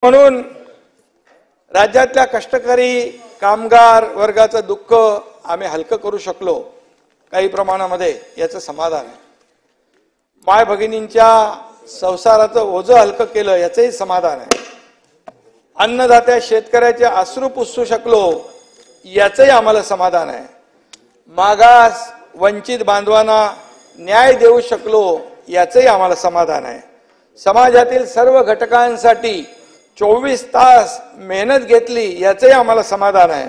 म्हणून राज्यातल्या कष्टकरी कामगार वर्गाचं दुःख आम्ही हलकं करू शकलो काही प्रमाणामध्ये, याचं समाधान आहे. माय भगिनींच्या संसाराचं ओझं हलकं केलं याचंही समाधान आहे. अन्नदात्या शेतकऱ्याचे अश्रू पुसू शकलो याचंही आम्हाला समाधान आहे. मागास वंचित बांधवांना न्याय देऊ शकलो याचंही आम्हाला समाधान आहे. समाजातील सर्व घटकांसाठी 24 तास मेहनत घेतली याचंही आम्हाला समाधान आहे.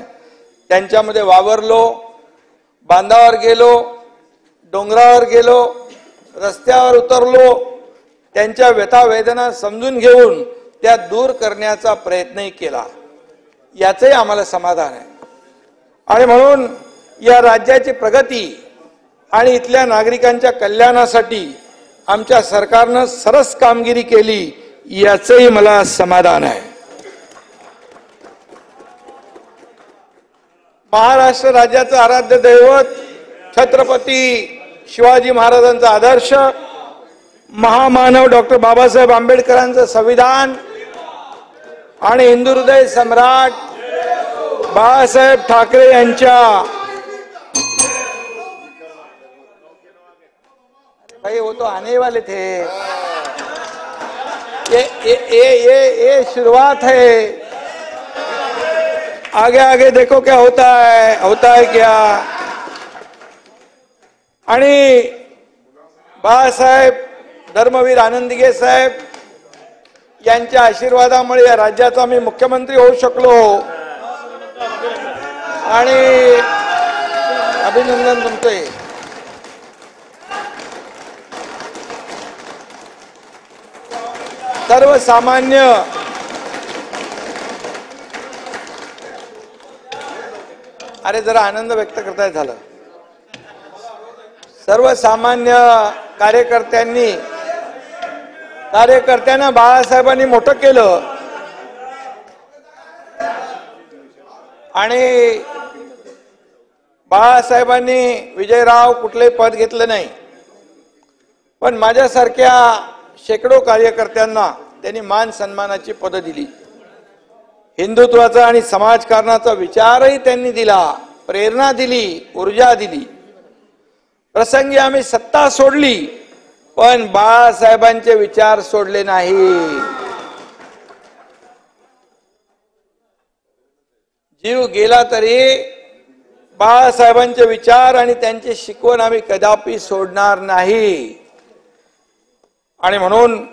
त्यांच्यामध्ये वावरलो, बांधावर गेलो, डोंगरावर गेलो, रस्त्यावर उतरलो, त्यांच्या व्यथा वेदना समजून घेऊन त्या दूर करण्याचा प्रयत्नही केला याचंही आम्हाला समाधान आहे. आणि म्हणून या राज्याची प्रगती आणि इथल्या नागरिकांच्या कल्याणासाठी आमच्या सरकारनं सरस कामगिरी केली याचंही मला समाधान आहे. महाराष्ट्र राज्याचं आराध्य दैवत छत्रपती शिवाजी महाराजांचा आदर्श, महामानव डॉक्टर बाबासाहेब आंबेडकरांचं संविधान आणि हिंदू हृदय सम्राट बाळासाहेब ठाकरे यांच्या भाई वो तो आने वाले थे. ये शुरुआत है. आगे आगे देखो क्या होता है क्या. आणि बाळासाहेब धर्मवीर आनंदगे साहेब यांच्या आशीर्वादामुळे या राज्याचा मी मुख्यमंत्री होऊ शकलो आणि अभिनंदन तुमचे. सर्वसामान्य अरे जरा आनंद व्यक्त करता झालं. सर्वसामान्य कार्यकर्त्यांना बाळासाहेबांनी मोठं केलं आणि बाळासाहेबांनी विजयराव कुठले पद घेतलं नाही, पण माझ्यासारख्या शेकडो कार्यकर्त्यांना त्यांनी मान सन्मानाची पदं दिली. हिंदुत्वाचा आणि समाजकारणाचा विचारही त्यांनी दिला, प्रेरणा दिली, ऊर्जा दिली. प्रसंगी आम्ही सत्ता सोडली पण बाळासाहेबांचे विचार सोडले नाही. जीव गेला तरी बाळासाहेबांचे विचार आणि त्यांची शिकवण आम्ही कदापि सोडणार नाही. आणि म्हणून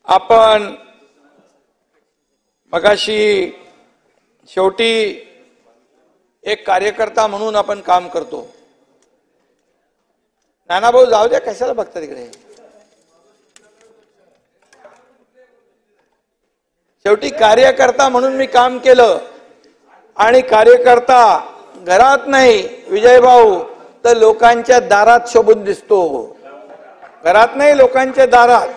आपण मगाशी शेवटी एक कार्यकर्ता म्हणून आपण काम करतो. नानाभाऊ जाऊ द्या, कशाला बघता तिकडे. शेवटी कार्यकर्ता म्हणून मी काम केलं आणि कार्यकर्ता घरात नाही विजयभाऊ तर लोकांच्या दारात शोभून दिसतो. घरात नाही, लोकांच्या दारात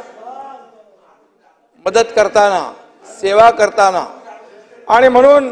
मदत करताना, सेवा करताना. आणि म्हणून